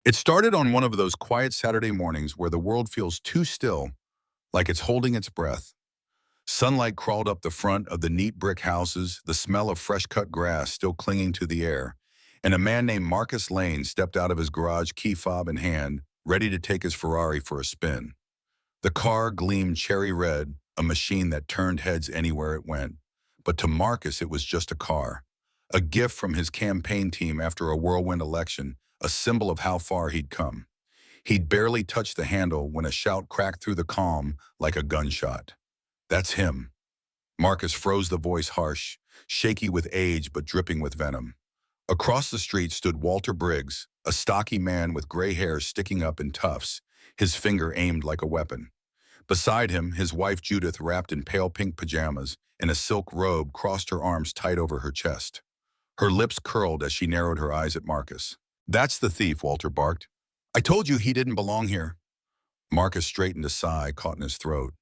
It started on one of those quiet Saturday mornings where the world feels too still, like it's holding its breath. Sunlight crawled up the front of the neat brick houses, the smell of fresh-cut grass still clinging to the air, and a man named Marcus Lane stepped out of his garage, key fob in hand, ready to take his Ferrari for a spin. The car gleamed cherry red, a machine that turned heads anywhere it went. But to Marcus, it was just a car. A gift from his campaign team after a whirlwind election, a symbol of how far he'd come. He'd barely touched the handle when a shout cracked through the calm like a gunshot. "That's him." Marcus froze, the voice harsh, shaky with age but dripping with venom. Across the street stood Walter Briggs, a stocky man with gray hair sticking up in tufts, his finger aimed like a weapon. Beside him, his wife Judith, wrapped in pale pink pajamas and a silk robe, crossed her arms tight over her chest. Her lips curled as she narrowed her eyes at Marcus. "That's the thief," Walter barked. "I told you he didn't belong here." Marcus straightened, a sigh caught in his throat.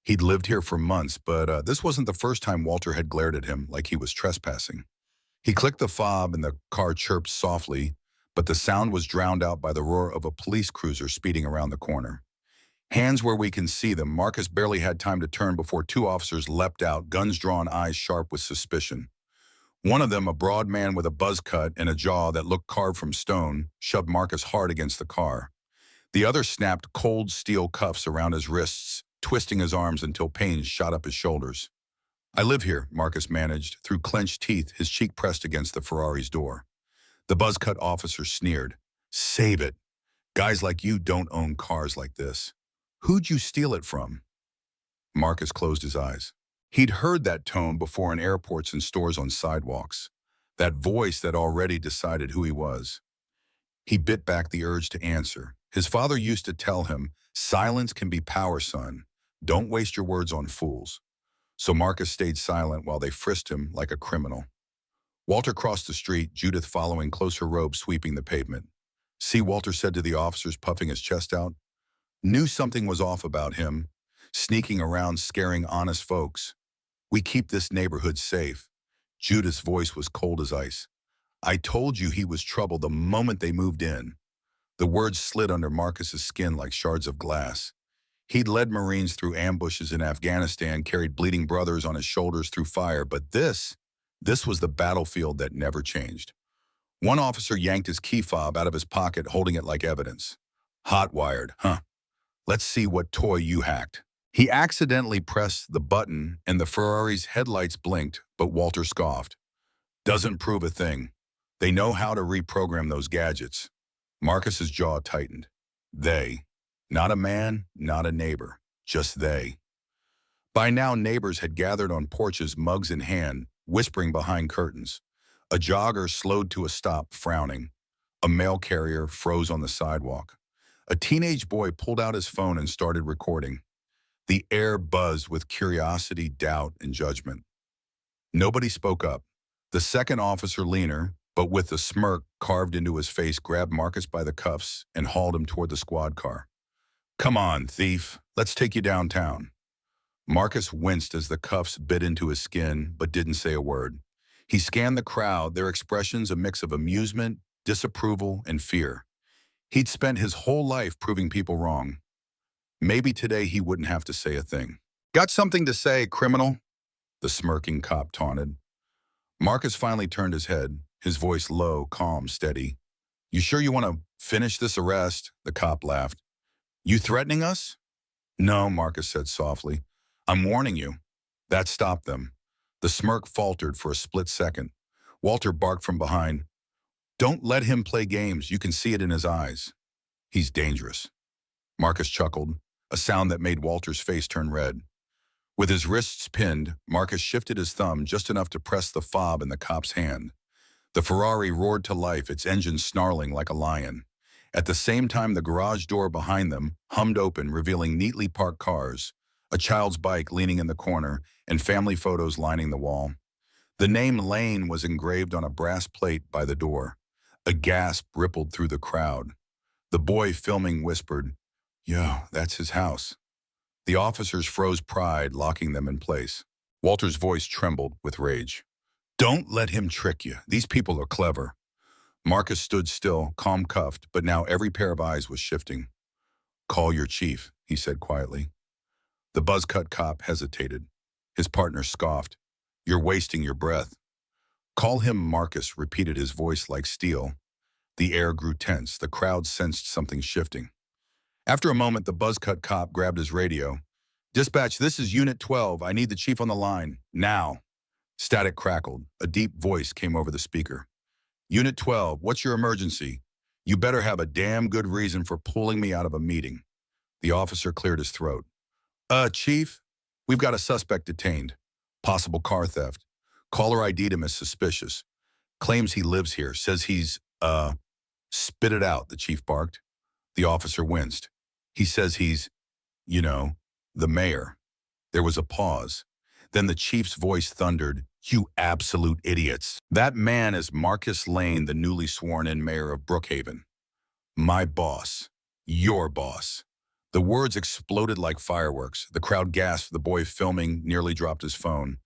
He'd lived here for months, but this wasn't the first time Walter had glared at him like he was trespassing. He clicked the fob and the car chirped softly, but the sound was drowned out by the roar of a police cruiser speeding around the corner. Hands where we can see them, Marcus barely had time to turn before two officers leapt out, guns drawn, eyes sharp with suspicion. One of them, a broad man with a buzz cut and a jaw that looked carved from stone, shoved Marcus hard against the car. The other snapped cold steel cuffs around his wrists, twisting his arms until pain shot up his shoulders. "I live here," Marcus managed, through clenched teeth, his cheek pressed against the Ferrari's door. The buzz-cut officer sneered. "Save it. Guys like you don't own cars like this. Who'd you steal it from?" Marcus closed his eyes. He'd heard that tone before in airports and stores, on sidewalks. That voice that already decided who he was. He bit back the urge to answer. His father used to tell him, "Silence can be power, son. Don't waste your words on fools." So Marcus stayed silent while they frisked him like a criminal. Walter crossed the street, Judith following, close, her robe sweeping the pavement. "See," Walter said to the officers, puffing his chest out. "Knew something was off about him, sneaking around scaring honest folks. We keep this neighborhood safe." Judith's voice was cold as ice. "I told you he was trouble the moment they moved in." The words slid under Marcus's skin like shards of glass. He'd led Marines through ambushes in Afghanistan, carried bleeding brothers on his shoulders through fire, but this was the battlefield that never changed. One officer yanked his key fob out of his pocket, holding it like evidence. "Hot-wired, huh? Let's see what toy you hacked." He accidentally pressed the button and the Ferrari's headlights blinked, but Walter scoffed. "Doesn't prove a thing. They know how to reprogram those gadgets." Marcus's jaw tightened. They. Not a man, not a neighbor. Just they. By now, neighbors had gathered on porches, mugs in hand, whispering behind curtains. A jogger slowed to a stop, frowning. A mail carrier froze on the sidewalk. A teenage boy pulled out his phone and started recording. The air buzzed with curiosity, doubt, and judgment. Nobody spoke up. The second officer, leaner, but with a smirk carved into his face, grabbed Marcus by the cuffs and hauled him toward the squad car. "Come on, thief. Let's take you downtown." Marcus winced as the cuffs bit into his skin, but didn't say a word. He scanned the crowd, their expressions a mix of amusement, disapproval, and fear. He'd spent his whole life proving people wrong. Maybe today he wouldn't have to say a thing. "Got something to say, criminal?" the smirking cop taunted. Marcus finally turned his head, his voice low, calm, steady. "You sure you want to finish this arrest?" the cop laughed. "You threatening us?" "No," Marcus said softly. "I'm warning you." That stopped them. The smirk faltered for a split second. Walter barked from behind. "Don't let him play games. You can see it in his eyes. He's dangerous." Marcus chuckled, a sound that made Walter's face turn red. With his wrists pinned, Marcus shifted his thumb just enough to press the fob in the cop's hand. The Ferrari roared to life, its engine snarling like a lion. At the same time, the garage door behind them hummed open, revealing neatly parked cars, a child's bike leaning in the corner, and family photos lining the wall. The name Lane was engraved on a brass plate by the door. A gasp rippled through the crowd. The boy filming whispered, "Yo, that's his house." The officers froze, pride locking them in place. Walter's voice trembled with rage. "Don't let him trick you. These people are clever." Marcus stood still, calm cuffed, but now every pair of eyes was shifting. "Call your chief," he said quietly. The buzz-cut cop hesitated. His partner scoffed. "You're wasting your breath." "Call him Marcus," repeated his voice like steel. The air grew tense. The crowd sensed something shifting. After a moment, the buzz-cut cop grabbed his radio. "Dispatch, this is Unit 12. I need the chief on the line. Now." Static crackled. A deep voice came over the speaker. "Unit 12, what's your emergency? You better have a damn good reason for pulling me out of a meeting." The officer cleared his throat. Chief, we've got a suspect detained. Possible car theft. Caller ID'd him as suspicious. Claims he lives here. Says he's, spit it out," the chief barked. The officer winced. "He says he's, you know, the mayor." There was a pause. Then the chief's voice thundered, "You absolute idiots. That man is Marcus Lane, the newly sworn-in mayor of Brookhaven. My boss. Your boss." The words exploded like fireworks. The crowd gasped. The boy filming nearly dropped his phone.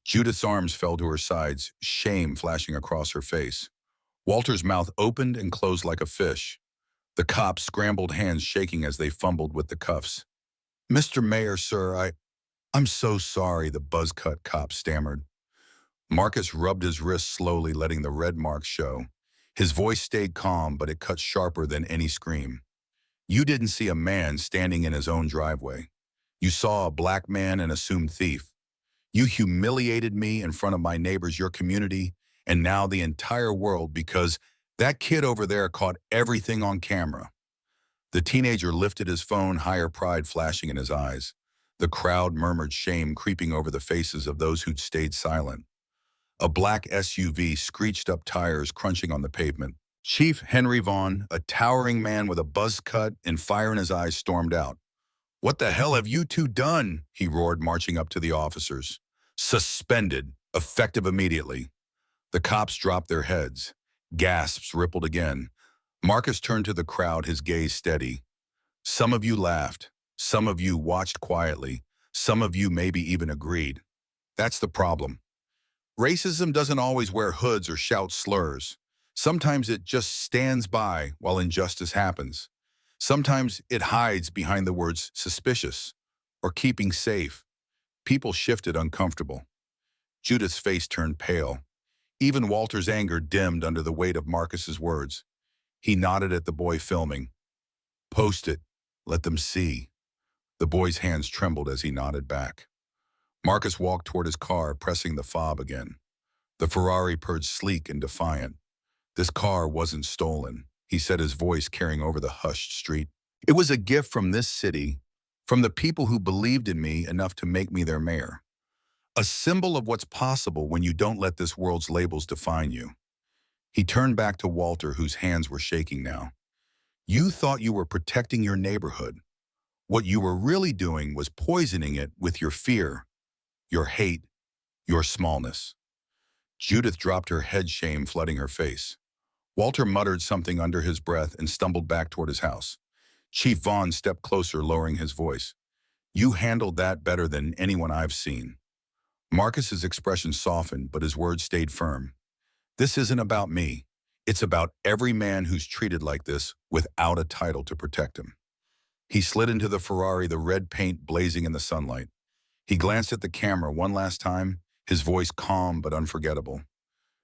Judith's arms fell to her sides, shame flashing across her face. Walter's mouth opened and closed like a fish. The cops scrambled, hands shaking as they fumbled with the cuffs. "Mr. Mayor, sir, I'm so sorry," the buzz-cut cop stammered. Marcus rubbed his wrist slowly, letting the red marks show. His voice stayed calm, but it cut sharper than any scream. "You didn't see a man standing in his own driveway. You saw a black man, an assumed thief. You humiliated me in front of my neighbors, your community, and now the entire world because that kid over there caught everything on camera." The teenager lifted his phone, higher pride flashing in his eyes. The crowd murmured, shame creeping over the faces of those who'd stayed silent. A black SUV screeched up, tires crunching on the pavement. Chief Henry Vaughn, a towering man with a buzz cut and fire in his eyes, stormed out. "What the hell have you two done?" he roared, marching up to the officers. "Suspended, effective immediately." The cops dropped their heads. Gasps rippled again. Marcus turned to the crowd, his gaze steady. "Some of you laughed. Some of you watched quietly. Some of you maybe even agreed. That's the problem. Racism doesn't always wear hoods or shout slurs. Sometimes it just stands by while injustice happens. Sometimes it hides behind the words suspicious or keeping safe." People shifted, uncomfortable. Judith's face turned pale. Even Walter's anger dimmed under the weight of Marcus's words. He nodded at the boy filming. "Post it. Let them see." The boy's hands trembled as he nodded back. Marcus walked toward his car, pressing the fob again. The Ferrari purred sleek and defiant. "This car wasn't stolen," he said, his voice carrying over the hushed street. "It was a gift from this city, from the people who believed in me enough to make me their mayor. A symbol of what's possible when you don't let this world's labels define you." He turned back to Walter, whose hands were shaking now. "You thought you were protecting your neighborhood. What you were really doing was poisoning it with your fear, your hate, your smallness." Judith dropped her head, shame flooding her face. Walter muttered something under his breath and stumbled back toward his house. Chief Vaughn stepped closer, lowering his voice. "You handled that better than anyone I've seen." Marcus's expression softened, but his words stayed firm. "This isn't about me. It's about every man who's treated like this without a title to protect him." He slid into the Ferrari, the red paint blazing in the sunlight. He glanced at the camera one last time, his voice calm but unforgettable.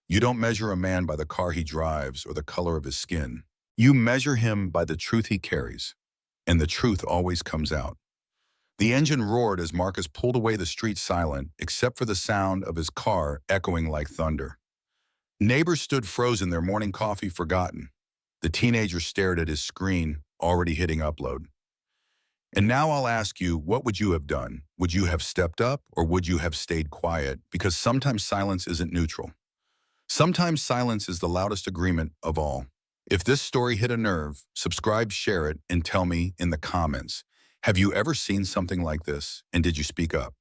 "You don't measure a man by the car he drives or the color of his skin. You measure him by the truth he carries, and the truth always comes out." The engine roared as Marcus pulled away, the street silent, except for the sound of his car echoing like thunder. Neighbors stood frozen, their morning coffee forgotten. The teenager stared at his screen, already hitting upload. "And now I'll ask you, what would you have done? Would you have stepped up, or would you have stayed quiet? Because sometimes silence isn't neutral. Sometimes silence is the loudest agreement of all." If this story hit a nerve, subscribe, share it, and tell me in the comments, have you ever seen something like this, and did you speak up?